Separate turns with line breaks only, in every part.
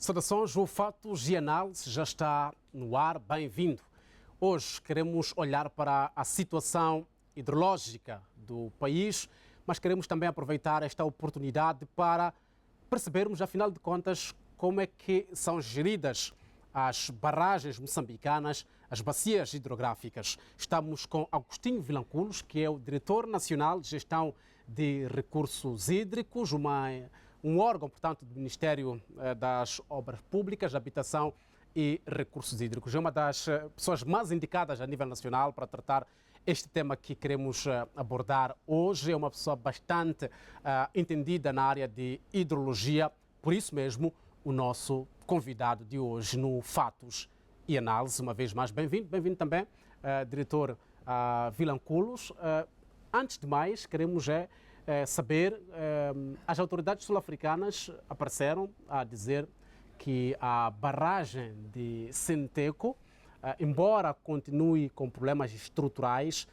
Saudações, o Fatos e Análise já está no ar, bem-vindo. Hoje queremos olhar para a situação hidrológica do país, mas queremos também aproveitar esta oportunidade para percebermos, afinal de contas, como é que são geridas as barragens moçambicanas, as bacias hidrográficas. Estamos com Agostinho Vilanculos, que é o Diretor Nacional de Gestão de Recursos Hídricos, um órgão, portanto, do Ministério das Obras Públicas, Habitação e Recursos Hídricos. É uma das pessoas mais indicadas a nível nacional para tratar este tema que queremos abordar hoje. É uma pessoa bastante entendida na área de hidrologia, por isso mesmo o nosso convidado de hoje no Fatos e Análise. Uma vez mais, bem-vindo também, diretor Vilanculos. Antes de mais, queremos saber, as autoridades sul-africanas apareceram a dizer que a barragem de Senteco, embora continue com problemas estruturais,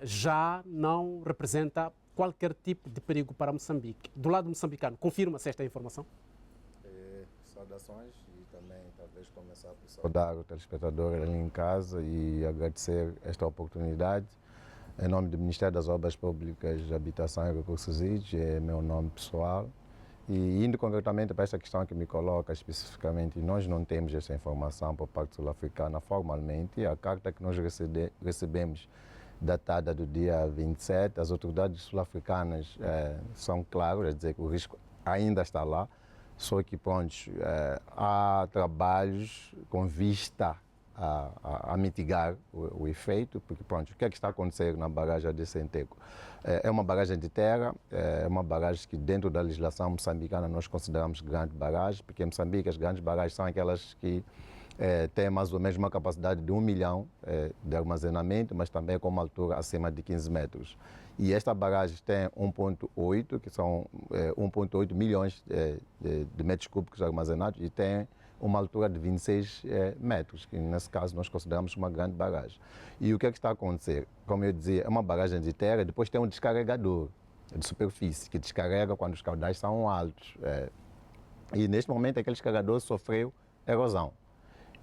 já não representa qualquer tipo de perigo para Moçambique. Do lado moçambicano, confirma-se esta informação?
Saudações e também talvez começar por saudar o telespectador ali em casa e agradecer esta oportunidade. Em nome do Ministério das Obras Públicas, Habitação e Recursos Hídricos, é meu nome pessoal. E indo concretamente para esta questão que me coloca especificamente, nós não temos essa informação por parte sul-africana formalmente. A carta que nós recebemos, datada do dia 27, as autoridades sul-africanas são claras, a dizer que o risco ainda está lá. Só que, pronto, há trabalhos com vista a mitigar o efeito, porque, pronto, o que é que está acontecendo na barragem de Senteco? É uma barragem de terra, é uma barragem que dentro da legislação moçambicana nós consideramos grande barragem, porque em Moçambique as grandes barragens são aquelas que têm mais ou menos uma capacidade de 1 milhão de armazenamento, mas também com uma altura acima de 15 metros. E esta barragem tem 1,8, que são 1,8 milhões de metros cúbicos armazenados, e tem uma altura de 26 metros, que nesse caso nós consideramos uma grande barragem. E o que é que está a acontecer? Como eu dizia, é uma barragem de terra, depois tem um descarregador de superfície, que descarrega quando os caudais são altos. E neste momento aquele descarregador sofreu erosão.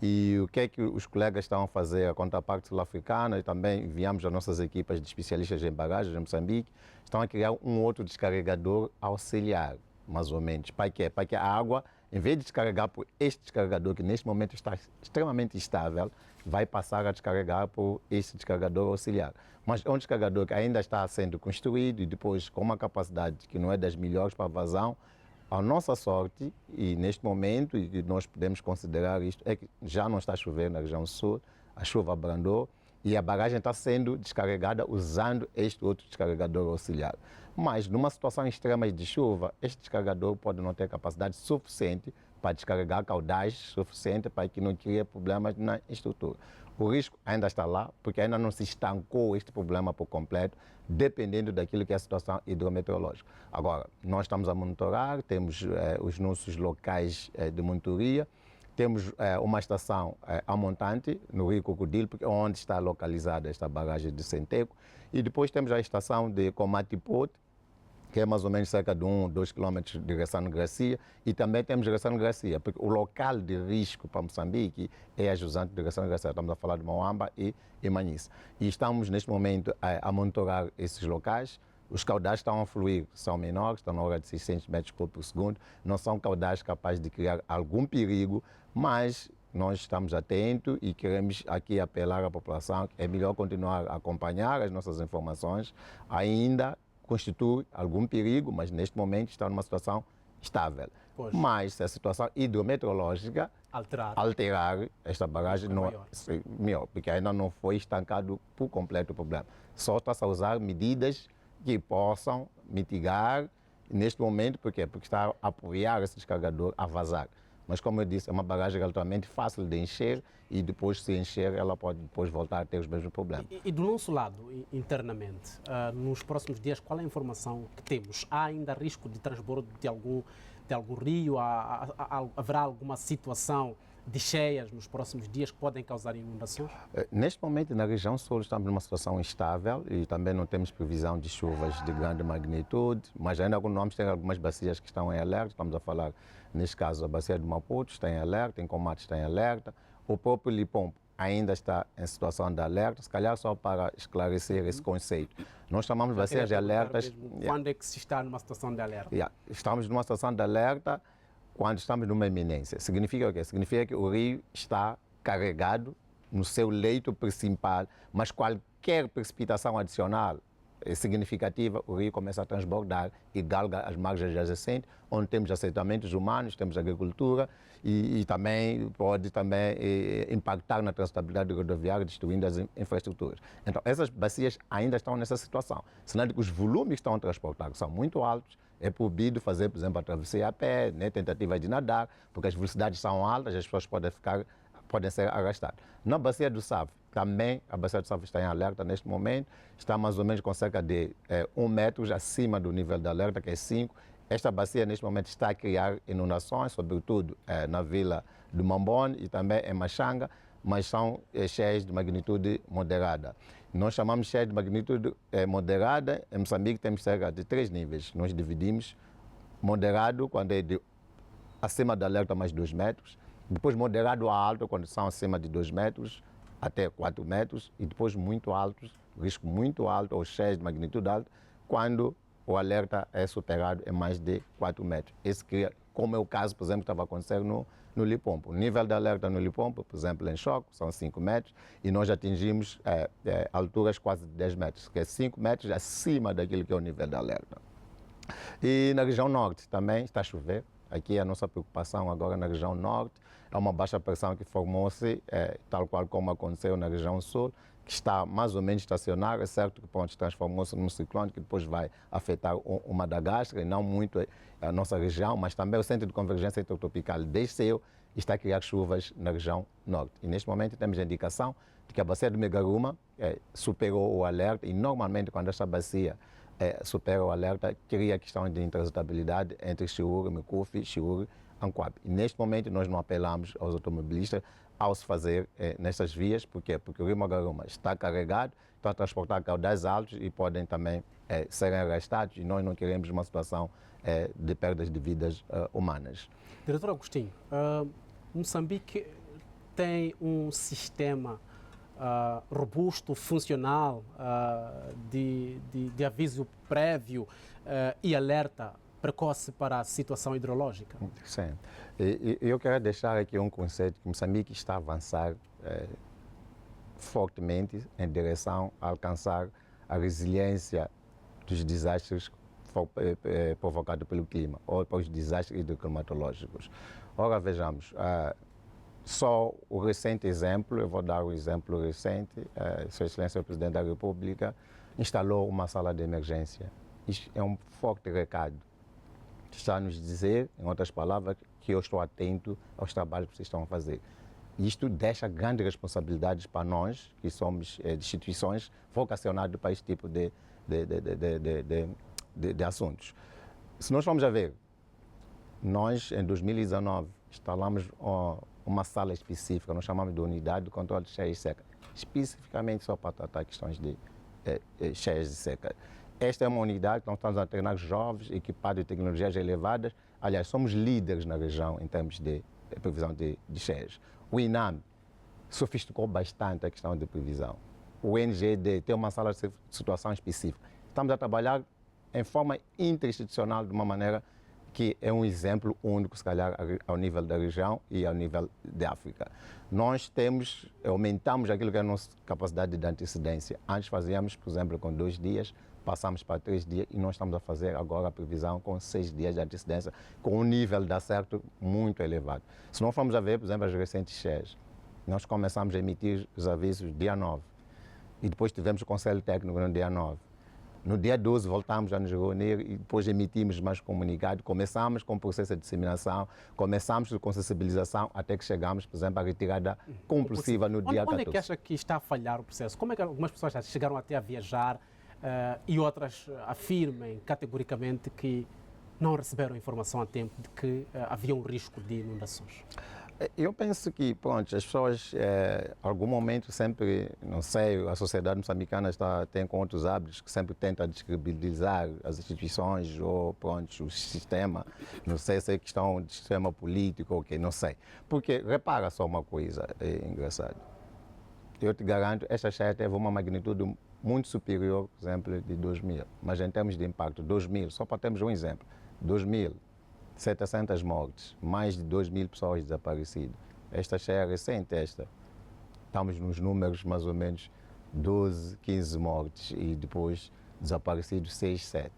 E o que é que os colegas estão a fazer, a contraparte sul-africana, e também enviamos as nossas equipas de especialistas em barragens em Moçambique, estão a criar um outro descarregador auxiliar, mais ou menos. Para quê? Para que a água, em vez de descarregar por este descarregador, que neste momento está extremamente estável, vai passar a descarregar por este descarregador auxiliar. Mas é um descarregador que ainda está sendo construído e depois com uma capacidade que não é das melhores para vazão. A nossa sorte, e neste momento, e nós podemos considerar isto, é que já não está chovendo na região sul, a chuva abrandou e a barragem está sendo descarregada usando este outro descarregador auxiliar. Mas numa situação extrema de chuva, este descarregador pode não ter capacidade suficiente para descarregar caudais suficiente para que não crie problemas na estrutura. O risco ainda está lá, porque ainda não se estancou este problema por completo, dependendo daquilo que é a situação hidrometeorológica. Agora, nós estamos a monitorar, temos os nossos locais de monitoria, temos uma estação a montante, no Rio Cocodilo, porque é onde está localizada esta barragem de Senteco, e depois temos a estação de Komatipote, que é mais ou menos cerca de 2 quilômetros de Ressano Gracia, e também temos Ressano Gracia, porque o local de risco para Moçambique é a jusante de Ressano Gracia. Estamos a falar de Moamba e Manhissa. E estamos, neste momento, a monitorar esses locais. Os caudais estão a fluir, são menores, estão na hora de 600 metros cúbicos por segundo. Não são caudais capazes de criar algum perigo, mas nós estamos atentos e queremos aqui apelar à população que é melhor continuar a acompanhar as nossas informações, ainda constitui algum perigo, mas neste momento está numa situação estável.
Pois.
Mas se a situação hidrometeorológica alterar esta barragem, não, melhor, porque ainda não foi estancado por completo o problema. Só está-se a usar medidas que possam mitigar neste momento, por quê? Porque está a apoiar esse descarregador a vazar. Mas, como eu disse, é uma barragem relativamente fácil de encher e depois, se encher, ela pode depois voltar a ter os mesmos problemas.
E do nosso lado, internamente, nos próximos dias, qual é a informação que temos? Há ainda risco de transbordo de algum rio? Haverá alguma situação de cheias nos próximos dias que podem causar inundações?
Neste momento, na região sul, estamos numa situação instável e também não temos previsão de chuvas de grande magnitude, mas ainda continuamos tem algumas bacias que estão em alerta. Estamos a falar, neste caso, a bacia do Maputo está em alerta, em Comate está em alerta, o próprio Lipompo ainda está em situação de alerta. Se calhar só para esclarecer esse conceito, nós chamamos de bacias de alertas.
Quando é que se está numa situação de alerta?
Estamos numa situação de alerta quando estamos numa eminência. Significa o quê? Significa que o rio está carregado no seu leito principal, mas qualquer precipitação adicional significativa, o rio começa a transbordar e galga as margens adjacentes, onde temos assentamentos humanos, temos agricultura e também pode impactar na transitabilidade rodoviária, destruindo as infraestruturas. Então, essas bacias ainda estão nessa situação. Sinal de que os volumes que estão a transportar são muito altos, é proibido fazer, por exemplo, a travessia a pé, né, tentativa de nadar, porque as velocidades são altas, as pessoas podem ser arrastadas. Na bacia do Save, também a bacia do Save está em alerta neste momento, está mais ou menos com cerca de 1 metro acima do nível de alerta, que é 5. Esta bacia neste momento está a criar inundações, sobretudo na vila do Mambone e também em Machanga, mas são cheias de magnitude moderada. Nós chamamos de cheias de magnitude moderada. Em Moçambique temos cerca de 3 níveis. Nós dividimos moderado, quando é acima do alerta mais 2 metros, depois moderado a alto, quando são acima de 2 metros, até 4 metros, e depois muito altos, risco muito alto, ou cheias de magnitude alta, quando o alerta é superado em mais de 4 metros. Esse cria, como é o caso, por exemplo, que estava acontecendo no Lipompo. O nível de alerta no Lipompo, por exemplo, em Choco, são 5 metros, e nós atingimos alturas quase de 10 metros, que é 5 metros acima daquilo que é o nível de alerta. E na região norte também está a chover. Aqui a nossa preocupação agora na região norte é uma baixa pressão que formou-se, tal qual como aconteceu na região sul, que está mais ou menos estacionário. É certo que pronto, transformou-se num ciclone que depois vai afetar o Madagascar e não muito a nossa região, mas também o centro de convergência intertropical desceu e está a criar chuvas na região norte. E neste momento temos a indicação de que a bacia do Megaruma superou o alerta, e normalmente quando esta bacia supera o alerta, cria questão de intransitabilidade entre Chiure, Mikufi, Chiure, Anquabe. E neste momento nós não apelamos aos automobilistas ao se fazer nestas vias. Por quê? Porque o rio Magaruma está carregado, está a transportar caudais altos e podem também serem arrastados, e nós não queremos uma situação de perdas de vidas humanas.
Diretor Agostinho, Moçambique tem um sistema robusto, funcional, de aviso prévio e alerta precoce para a situação hidrológica?
Sim. Eu quero deixar aqui um conceito que Moçambique está a avançar fortemente em direção a alcançar a resiliência dos desastres provocados pelo clima ou pelos desastres hidroclimatológicos. Ora, vejamos, só o recente exemplo, eu vou dar um exemplo recente, Sua Excelência o Presidente da República instalou uma sala de emergência. Isto é um forte recado. Está a nos dizer, em outras palavras, que eu estou atento aos trabalhos que vocês estão a fazer. Isto deixa grandes responsabilidades para nós, que somos instituições vocacionadas para este tipo de assuntos. Se nós formos a ver, nós em 2019 instalamos uma sala específica, nós chamamos de Unidade de Controle de Cheias Secas, especificamente só para tratar questões de cheias de seca. Esta é uma unidade que nós estamos a treinar jovens, equipados de tecnologias elevadas. Aliás, somos líderes na região em termos de previsão de cheias. O INAM sofisticou bastante a questão de previsão. O NGD tem uma sala de situação específica. Estamos a trabalhar em forma interinstitucional de uma maneira que é um exemplo único, se calhar, ao nível da região e ao nível da África. Nós aumentamos aquilo que é a nossa capacidade de antecedência. Antes fazíamos, por exemplo, com 2 dias, passamos para 3 dias, e nós estamos a fazer agora a previsão com 6 dias de antecedência, com um nível de acerto muito elevado. Se não formos a ver, por exemplo, as recentes cheias, nós começamos a emitir os avisos dia 9, e depois tivemos o Conselho Técnico no dia 9. No dia 12 voltamos a nos reunir e depois emitimos mais comunicado. Começamos com o processo de disseminação, começamos com sensibilização, até que chegamos, por exemplo, à retirada compulsiva no dia 14.
Onde é que acha que está a falhar o processo? Como é que algumas pessoas já chegaram até a viajar e outras afirmem categoricamente que não receberam informação a tempo de que havia um risco de inundações?
Eu penso que, pronto, as pessoas, em algum momento sempre, não sei, a sociedade moçambicana tem com outros hábitos que sempre tenta descredibilizar as instituições ou, pronto, o sistema, não sei se é questão de sistema político ou quê, não sei. Porque, repara só uma coisa, é engraçado. Eu te garanto, esta cheia teve uma magnitude muito superior, por exemplo, de 2000. Mas em termos de impacto, 2000, só para termos um exemplo, 2000, 700 mortes, mais de 2.000 pessoas desaparecidas. Esta cheia é recente, estamos nos números mais ou menos 12, 15 mortes e depois desaparecidos 6, 7.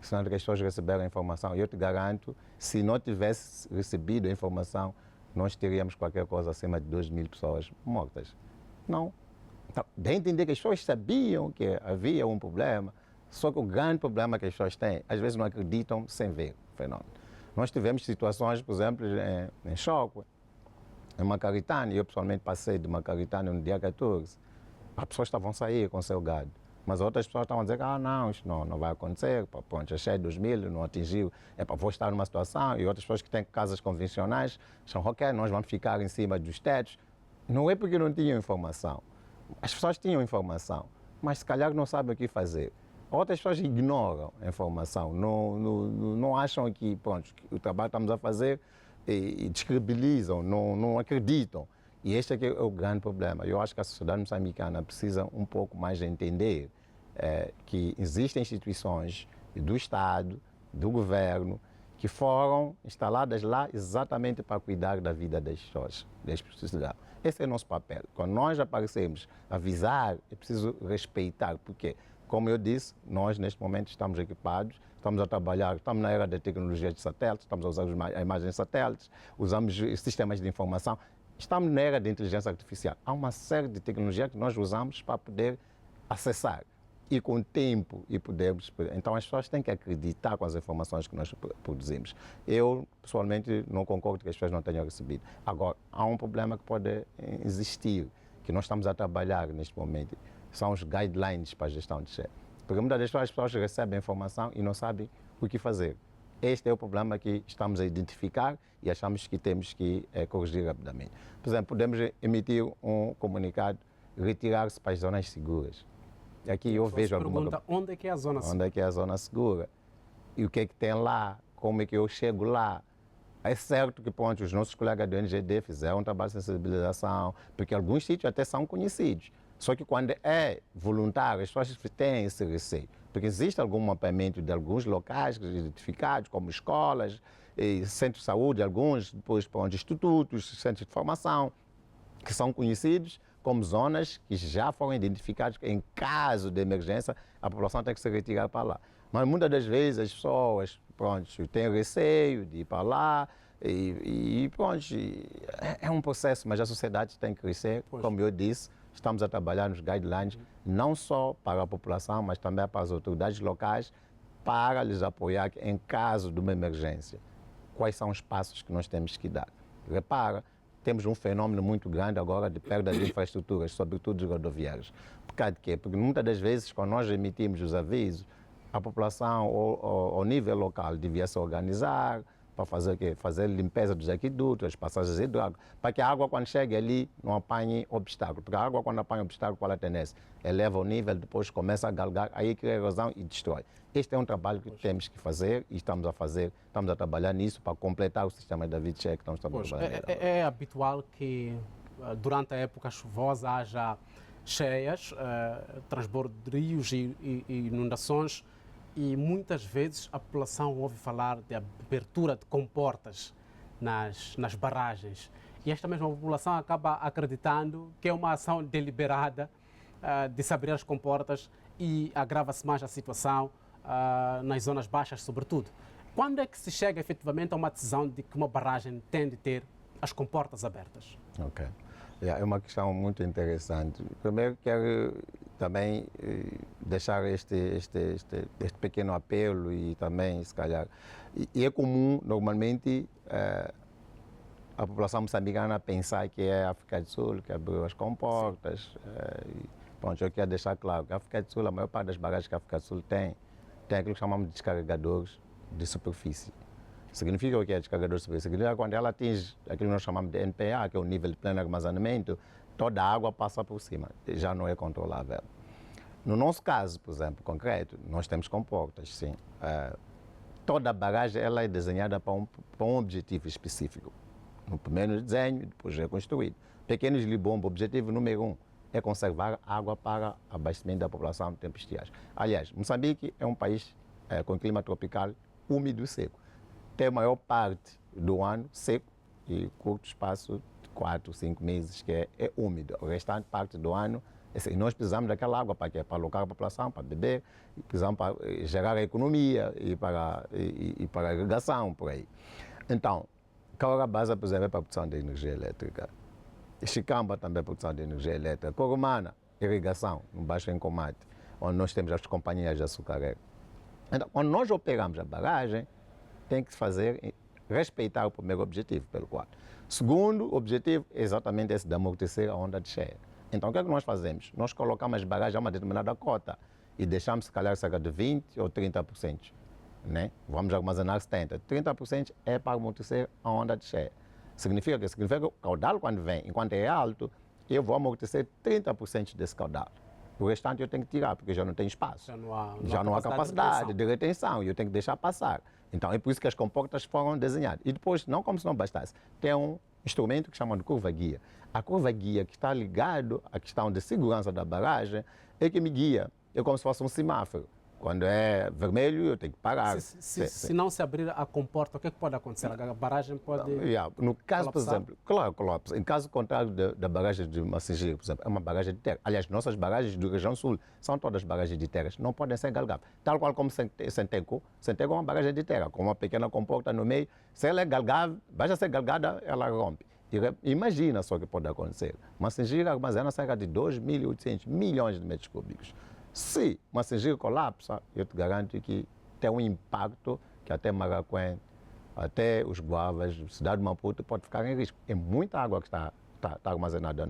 Senão que as pessoas receberam a informação. Eu te garanto, se não tivesse recebido a informação, nós teríamos qualquer coisa acima de 2.000 pessoas mortas. Não. Então, de entender que as pessoas sabiam que havia um problema, só que o grande problema que as pessoas têm, às vezes não acreditam sem ver o fenômeno. Nós tivemos situações, por exemplo, em Choque, em Macaritane. Eu pessoalmente passei de Macaritane no dia 14. As pessoas estavam a sair com o seu gado. Mas outras pessoas estavam a dizer que não, isto não vai acontecer, pronto, a cheia de 2000 não atingiu, vou estar numa situação. E outras pessoas que têm casas convencionais acham, ok, nós vamos ficar em cima dos tetos. Não é porque não tinham informação. As pessoas tinham informação, mas se calhar não sabem o que fazer. Outras pessoas ignoram a informação, não acham que, pronto, que o trabalho que estamos a fazer e descredibilizam, não acreditam. E este aqui é o grande problema. Eu acho que a sociedade moçambicana precisa um pouco mais entender que existem instituições do Estado, do governo, que foram instaladas lá exatamente para cuidar da vida das pessoas, das pessoas. Esse é o nosso papel. Quando nós aparecemos, avisar, é preciso respeitar, porque, como eu disse, nós neste momento estamos equipados, estamos a trabalhar, estamos na era da tecnologia de satélites, estamos a usar a imagem de satélites, usamos sistemas de informação, estamos na era da inteligência artificial. Há uma série de tecnologias que nós usamos para poder acessar e com o tempo e podermos. Então as pessoas têm que acreditar com as informações que nós produzimos. Eu, pessoalmente, não concordo que as pessoas não tenham recebido. Agora, há um problema que pode existir, que nós estamos a trabalhar neste momento, são os guidelines para a gestão de cheia. Porque muitas vezes as pessoas recebem a informação e não sabem o que fazer. Este é o problema que estamos a identificar e achamos que temos que corrigir rapidamente. Por exemplo, podemos emitir um comunicado, retirar-se para as zonas seguras. Aqui eu vejo alguma
pergunta, onde é que é a zona segura?
Onde é que é a zona segura? E o que é que tem lá? Como é que eu chego lá? É certo que, pronto, os nossos colegas do NGD fizeram um trabalho de sensibilização, porque alguns sítios até são conhecidos. Só que quando é voluntário, as pessoas têm esse receio. Porque existe algum mapeamento de alguns locais identificados, como escolas, centros de saúde, alguns, depois, pronto, institutos, centros de formação, que são conhecidos como zonas que já foram identificadas em caso de emergência, a população tem que se retirar para lá. Mas muitas das vezes as pessoas, pronto, têm receio de ir para lá e pronto, é um processo, mas a sociedade tem que crescer, como eu disse, estamos a trabalhar nos guidelines, não só para a população, mas também para as autoridades locais, para lhes apoiar em caso de uma emergência. Quais são os passos que nós temos que dar? Repara, temos um fenômeno muito grande agora de perda de infraestruturas, sobretudo dos rodoviários. Por causa de quê? Porque muitas das vezes, quando nós emitimos os avisos, a população, ao nível local, devia se organizar para fazer o quê? Fazer limpeza dos aquedutos, as passagens hidráulicas, para que a água, quando chegue ali, não apanhe obstáculo. Porque a água, quando apanha obstáculo, qual é a tendência? Eleva o nível, depois começa a galgar, aí cria erosão e destrói. Este é um trabalho que temos que fazer e estamos a trabalhar nisso para completar o sistema da vida cheia que estamos trabalhando.
É habitual que durante a época chuvosa haja cheias, transbordo de rios e inundações, e muitas vezes a população ouve falar de abertura de comportas nas barragens. E esta mesma população acaba acreditando que é uma ação deliberada de se abrir as comportas e agrava-se mais a situação nas zonas baixas, sobretudo. Quando é que se chega efetivamente a uma decisão de que uma barragem tem de ter as comportas abertas?
Ok. É uma questão muito interessante. Primeiro, quero também deixar este pequeno apelo e também, se calhar, e é comum, normalmente, a população moçambicana pensar que é a África do Sul que abriu as comportas. Pronto, eu quero deixar claro que a África do Sul, a maior parte das barragens que a África do Sul tem aquilo que chamamos de descarregadores de superfície. Significa o que é descargador superior? Significa quando ela atinge aquilo que nós chamamos de NPA, que é o nível de pleno armazenamento, toda a água passa por cima, já não é controlável. No nosso caso, por exemplo, concreto, nós temos comportas, sim. Toda a barragem ela é desenhada para um objetivo específico. No primeiro desenho, depois é construído. Pequenos Libombo, objetivo número 1 é conservar água para abastecimento da população no tempo estiagem. Aliás, Moçambique é um país com clima tropical úmido e seco. Tem a maior parte do ano seco e curto espaço de 4, 5 meses que é úmido. O restante parte do ano, nós precisamos daquela água para quê? Para alocar a população, para beber, precisamos para gerar a economia e para a irrigação, por aí. Então, Cahora-Bassa, por exemplo, é para a produção de energia elétrica. Chicamba também é produção de energia elétrica. Coromana, irrigação, no Baixo Encomate, onde nós temos as companhias de açucareiro. Então, quando nós operamos a barragem, tem que respeitar o primeiro objetivo pelo qual. Segundo objetivo é exatamente esse de amortecer a onda de cheia. Então, o que é que nós fazemos? Nós colocamos as barragens a uma determinada cota e deixamos, se calhar, cerca de 20% ou 30%. Né? Vamos armazenar 70%. 30% é para amortecer a onda de cheia. Significa que o caudal, quando vem, enquanto é alto, eu vou amortecer 30% desse caudal. O restante eu tenho que tirar, porque já não tem espaço. Já não há capacidade de retenção e eu tenho que deixar passar. Então, é por isso que as comportas foram desenhadas. E depois, não como se não bastasse, tem um instrumento que chama de curva-guia. A curva-guia que está ligado à questão de segurança da barragem é que me guia. É como se fosse um semáforo. Quando é vermelho, eu tenho que parar.
Se não se abrir a comporta, o que é que pode acontecer? A barragem pode
No caso,
colapsar?
por exemplo, claro, colapsa. Em caso contrário da barragem de Massingiru, por exemplo, é uma barragem de terra. Aliás, nossas barragens da região sul são todas barragens de terras, não podem ser galgáveis. Tal qual como Senteco é uma barragem de terra, com uma pequena comporta no meio. Se ela é galgável, basta ser galgada, ela rompe. Imagina só o que pode acontecer. Massingiru armazena cerca de 2.800 milhões de metros cúbicos. Se Massingiru colapsa, eu te garanto que tem um impacto que até Maracuém, até os Guavas, cidade de Maputo, pode ficar em risco. É muita água que está armazenada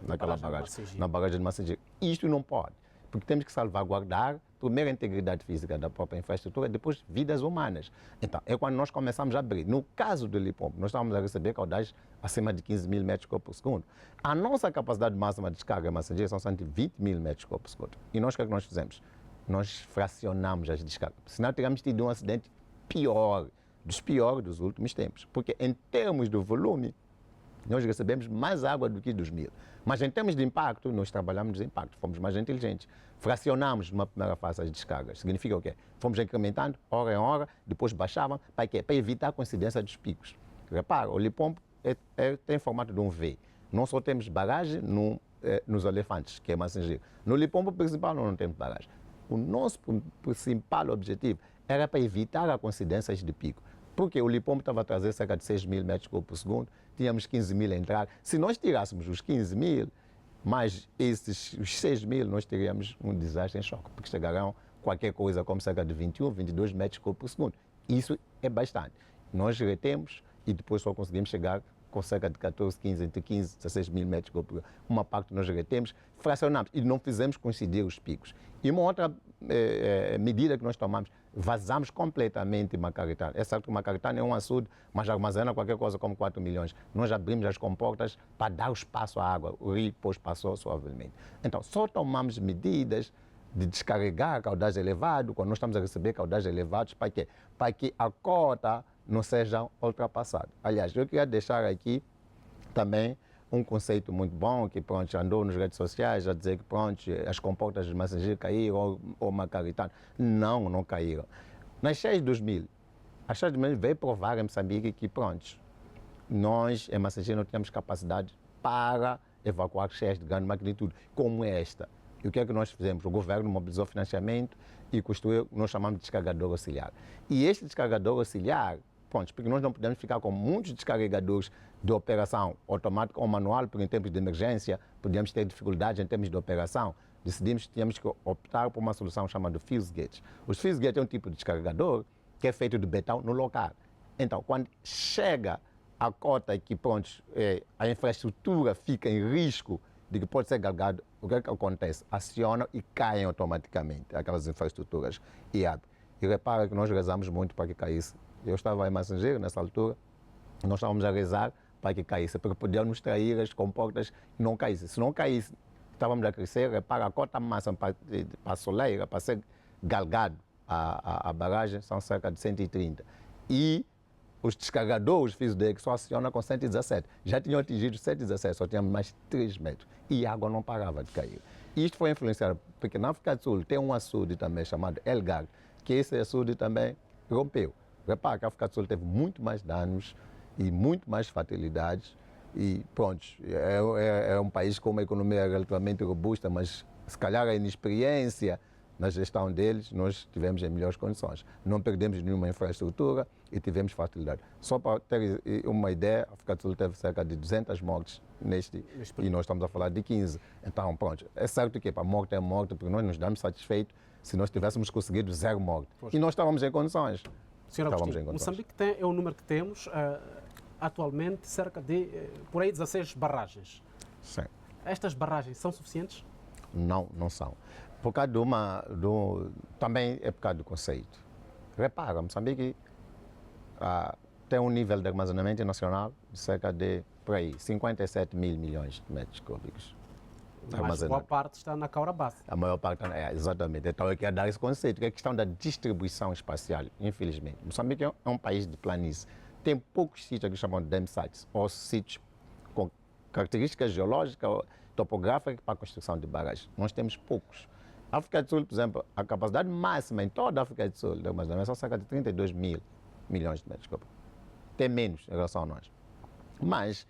naquela barragem, na barragem de Massingiru. Isto não pode, porque temos que salvaguardar primeiro a integridade física da própria infraestrutura, depois vidas humanas. Então, é quando nós começamos a abrir. No caso do Limpopo, nós estávamos a receber caudais acima de 15 mil metros cúbicos por segundo. A nossa capacidade máxima de descarga em Massingiru são 120 mil metros cúbicos por segundo. E nós, o que é que nós fizemos? Nós fracionamos as descargas. Senão, teríamos tido um acidente pior, dos piores dos últimos tempos. Porque, em termos do volume, nós recebemos mais água do que dos mil. Mas em termos de impacto, nós trabalhamos de impacto, fomos mais inteligentes. Fracionamos numa primeira fase as descargas. Significa o quê? Fomos incrementando, hora em hora, depois baixavam. Para quê? Para evitar a coincidência dos picos. Repara, o Limpopo tem formato de um V. Não só temos barragem nos elefantes, que é Massingiru. No Limpopo principal nós não temos barragem. O nosso principal objetivo era para evitar a coincidências de pico. Porque o Limpopo estava a trazer cerca de 6 mil metros cúbicos por segundo, tínhamos 15 mil a entrar. Se nós tirássemos os 15 mil, mais os 6 mil, nós teríamos um desastre em choque, porque chegarão qualquer coisa como cerca de 21, 22 metros cúbicos por segundo. Isso é bastante. Nós retemos e depois só conseguimos chegar com cerca de 14, 15, entre 15 e 16 mil metros cúbicos por segundo. Uma parte nós retemos, fracionamos e não fizemos coincidir os picos. E uma outra medida que nós tomamos, vazamos completamente Macaritana. É certo que Macaritana é um açude, mas armazena qualquer coisa como 4 milhões. Nós abrimos as comportas para dar o espaço à água. O rio depois passou suavemente. Então, só tomamos medidas de descarregar caudais elevados, quando nós estamos a receber caudais elevados, para quê? Para que a cota não seja ultrapassada. Aliás, eu queria deixar aqui também um conceito muito bom, que pronto, andou nas redes sociais a dizer que pronto, as comportas de Massingiru caíram ou Macaritana. Não caíram. Nas cheias de 2000, as cheias de 2000 veio provar em Moçambique que pronto, nós em Massingiru não tínhamos capacidade para evacuar cheias de grande magnitude, como esta. E o que é que nós fizemos? O governo mobilizou financiamento e construiu o que nós chamamos de descarregador auxiliar. E este descarregador auxiliar, pronto, porque nós não podemos ficar com muitos descarregadores de operação automática ou manual, porque em tempos de emergência podíamos ter dificuldades em termos de operação. Decidimos que tínhamos que optar por uma solução chamada fuse gate. Os fuse gate é um tipo de descarregador que é feito de betão no local. Então, quando chega a cota que pronto, a infraestrutura fica em risco de que pode ser galgado, o que é que acontece? Aciona e caem automaticamente aquelas infraestruturas e abrem. E repara que nós rezamos muito para que caísse Eu estava em Massageiro nessa altura, nós estávamos a rezar para que caísse, porque podiam nos trair as comportas e não caísse. Se não caísse, estávamos a crescer, para a cota máxima para a Soleira, para ser galgado a barragem, são cerca de 130. E os descarregadores FISDEC só acionam com 117. Já tinham atingido 117, só tínhamos mais 3 metros. E a água não parava de cair. E isto foi influenciado, porque na África do Sul tem um açude também chamado Elgar, que esse açude também rompeu. Repara que a África do Sul teve muito mais danos e muito mais fatalidades. E pronto, é um país com uma economia relativamente robusta, mas se calhar a inexperiência na gestão deles, nós tivemos em melhores condições. Não perdemos nenhuma infraestrutura e tivemos fatalidade. Só para ter uma ideia, a África do Sul teve cerca de 200 mortes e nós estamos a falar de 15. Então, pronto, é certo que para morte é morte, porque nós nos damos satisfeitos se nós tivéssemos conseguido 0 morte. E nós estávamos em condições.
Sr. Agostinho, Moçambique é o número que temos, atualmente, cerca de, por aí, 16 barragens.
Sim.
Estas barragens são suficientes?
Não, não são. Por causa também é por causa do conceito. Repara, Moçambique tem um nível de armazenamento nacional de cerca de, por aí, 57 mil milhões de metros cúbicos.
Mas a maior parte está na Caura Bassa.
A maior parte, exatamente. Então eu quero dar esse conceito, que é a questão da distribuição espacial, infelizmente. Moçambique é um país de planície. Tem poucos sítios que chamam de dam sites, ou sítios com características geológicas ou topográficas para a construção de barragens. Nós temos poucos. A África do Sul, por exemplo, a capacidade máxima em toda a África do Sul de armazenamento são cerca de 32 mil milhões de metros cúbicos. Tem menos em relação a nós. Mas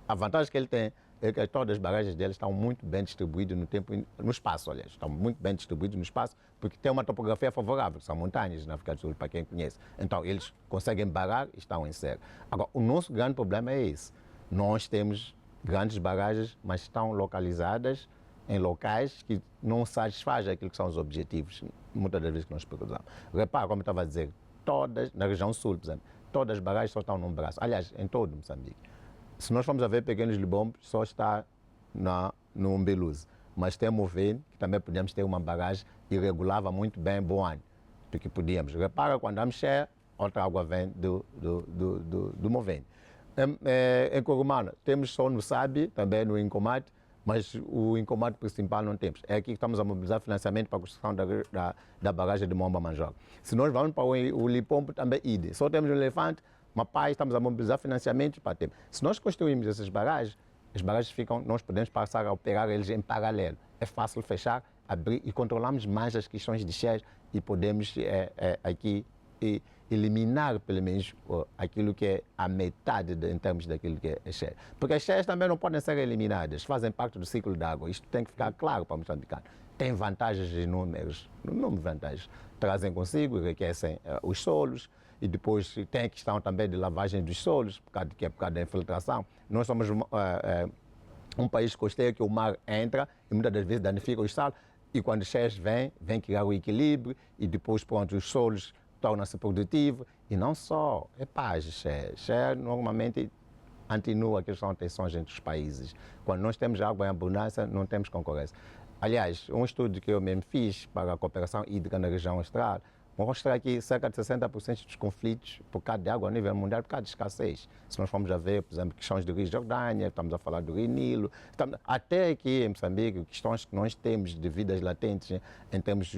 a vantagem que ele tem é que todas as barragens dele estão muito bem distribuídas no tempo, no espaço, aliás. Estão muito bem distribuídas no espaço, porque tem uma topografia favorável, são montanhas na África do Sul, para quem conhece. Então, eles conseguem barrar e estão em série. Agora, o nosso grande problema é esse. Nós temos grandes barragens, mas estão localizadas em locais que não satisfazem aquilo que são os objetivos, muitas das vezes que nós procuramos. Repara, como eu estava a dizer, todas, na região sul, por exemplo, todas as barragens só estão num braço. Aliás, em todo Moçambique. Se nós formos a ver Pequenos Libombo, só está no Umbeluze. Mas tem Movene, que também podíamos ter uma barragem e regulava muito bem Boane, porque podíamos. Repara, quando damos cheia, outra água vem do Movene. Em Corumana, temos só no Sabe, também no Incomate, mas o Incomate principal não temos. É aqui que estamos a mobilizar financiamento para a construção da barragem de Momba Manjoca. Se nós vamos para o Lipombo, também ide. Só temos o Elefante, Mapai, estamos a mobilizar financiamento para ter. Se nós construímos essas barragens, as barragens ficam, nós podemos passar a operar eles em paralelo. É fácil fechar, abrir e controlamos mais as questões de cheias e podemos aqui eliminar pelo menos aquilo que é a metade em termos daquilo que é cheia. Porque as cheias também não podem ser eliminadas, fazem parte do ciclo da água. Isto tem que ficar claro para o moçambicano. Tem vantagens inúmeras, inúmeras vantagens. Trazem consigo, enriquecem os solos. E depois tem a questão também de lavagem dos solos, por causa da infiltração. Nós somos um país costeiro que o mar entra e muitas das vezes danifica os solos. E quando os cheias vem criar o equilíbrio e depois, pronto, os solos tornam-se produtivos. E não só, é paz, cheia normalmente atenua aquelas são tensões entre os países. Quando nós temos água em abundância, não temos concorrência. Aliás, um estudo que eu mesmo fiz para a cooperação hídrica na região austral, mostra que cerca de 60% dos conflitos por causa de água a nível mundial, por causa de escassez. Se nós formos a ver, por exemplo, questões do Rio Jordânia, estamos a falar do Rio Nilo, até aqui em Moçambique, questões que nós temos de vidas latentes em termos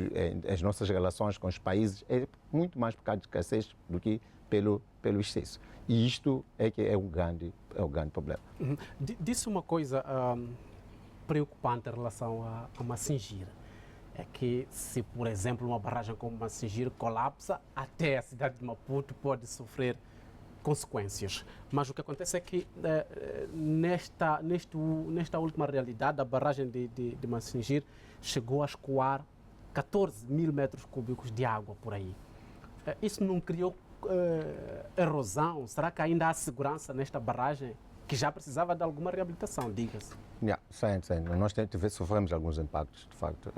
as nossas relações com os países, é muito mais por causa de escassez do que pelo excesso. E isto é que é o grande problema.
Uhum. Disse uma coisa preocupante em relação a Massingira. É que se, por exemplo, uma barragem como Massingira colapsa, até a cidade de Maputo pode sofrer consequências. Mas o que acontece é que nesta última realidade, a barragem de Massingira chegou a escoar 14 mil metros cúbicos de água por aí. Isso não criou erosão? Será que ainda há segurança nesta barragem que já precisava de alguma reabilitação, diga-se?
Sim. Nós sofremos alguns impactos, de facto.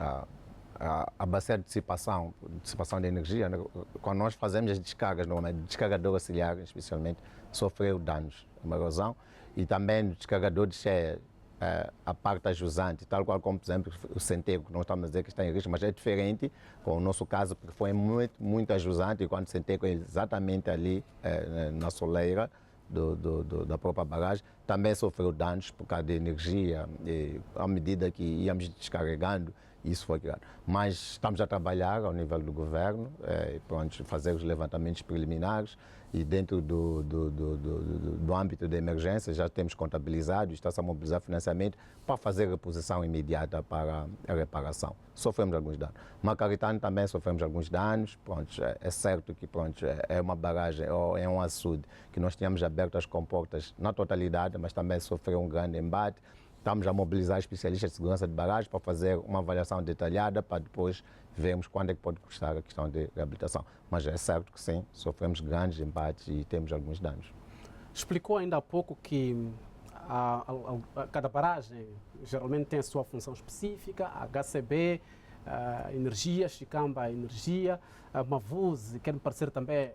A bacia de dissipação de energia, quando nós fazemos as descargas, normalmente, o descargador auxiliar, especialmente, sofreu danos, uma erosão, e também o descargador de cheia a parte ajusante, tal qual como, por exemplo, o centeio, que nós estamos a dizer que está em risco, mas é diferente com o nosso caso, porque foi muito ajusante, e quando o centeio é exatamente ali na soleira da própria barragem, também sofreu danos por causa de energia, e à medida que íamos descarregando, isso foi criado. Mas estamos a trabalhar ao nível do governo, pronto, fazer os levantamentos preliminares, e dentro do âmbito da emergência já temos contabilizado, está-se a mobilizar financiamento para fazer reposição imediata para a reparação. Sofremos alguns danos. Macaritano também sofremos alguns danos. Pronto, é certo que pronto, é uma barragem ou é um açude que nós tínhamos aberto as comportas na totalidade, mas também sofreu um grande embate. Estamos a mobilizar especialistas de segurança de barragens para fazer uma avaliação detalhada para depois vermos quando é que pode custar a questão de reabilitação. Mas é certo que sim, sofremos grandes embates e temos alguns danos.
Explicou ainda há pouco que cada barragem geralmente tem a sua função específica, a HCB, a energia, Chicamba, energia, a Mavuse, quer me parecer também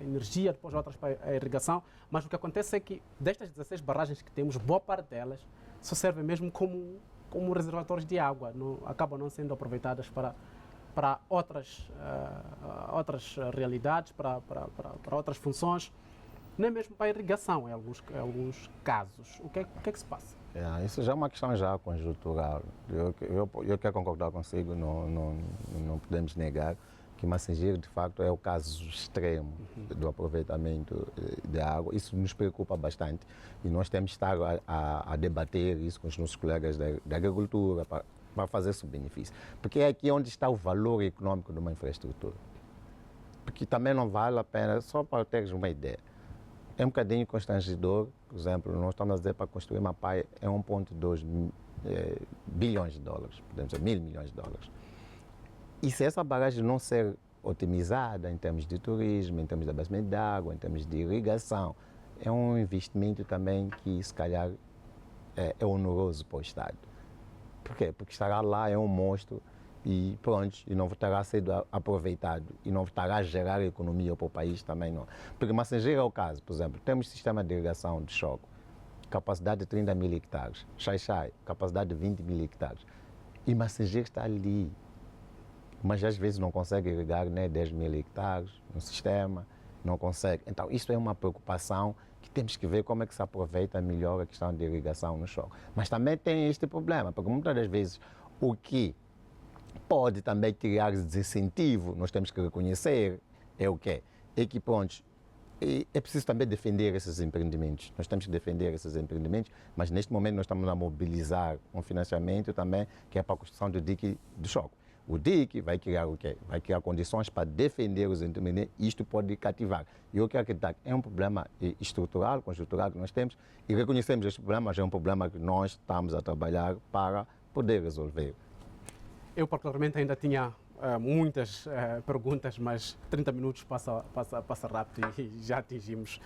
energia, depois outras para a irrigação, mas o que acontece é que destas 16 barragens que temos, boa parte delas só servem mesmo como reservatórios de água, acabam não sendo aproveitadas para outras realidades, para outras funções, nem mesmo para a irrigação em alguns casos. O que é que se passa?
Isso já é uma questão já conjuntural. Eu quero concordar consigo, não podemos negar que Messangir, de facto, é o caso extremo do aproveitamento da água. Isso nos preocupa bastante e nós temos de estar a debater isso com os nossos colegas da agricultura para fazer esse benefício. Porque é aqui onde está o valor econômico de uma infraestrutura. Porque também não vale a pena, só para teres uma ideia, é um bocadinho constrangedor, por exemplo, nós estamos a dizer para construir uma praia é 1,2 bilhões de dólares, podemos dizer $1.000 milhões. E se essa barragem não ser otimizada em termos de turismo, em termos de abastecimento de água, em termos de irrigação, é um investimento também que se calhar é oneroso para o Estado. Por quê? Porque estará lá, é um monstro e pronto, e não estará sendo aproveitado e não estará a gerar economia para o país também não. Porque Messangir é o caso, por exemplo, temos sistema de irrigação de choque, capacidade de 30 mil hectares, Xai-Xai, capacidade de 20 mil hectares, e Messangir está ali, mas às vezes não consegue irrigar 10 mil hectares no sistema, não consegue. Então isso é uma preocupação que temos que ver como é que se aproveita melhor a questão de irrigação no choque. Mas também tem este problema, porque muitas das vezes o que pode também criar desincentivo, nós temos que reconhecer, é o quê? É que, pronto, é preciso também defender esses empreendimentos. Nós temos que defender esses empreendimentos, mas neste momento nós estamos a mobilizar um financiamento também, que é para a construção do dique de choque. O dique vai criar o quê? Vai criar condições para defender os empreendimentos e isto pode cativar. E eu quero acreditar que é um problema estrutural, conjuntural que nós temos e reconhecemos este problema, mas é um problema que nós estamos a trabalhar para poder resolver.
Eu, particularmente, ainda tinha muitas perguntas, mas 30 minutos passa rápido e já atingimos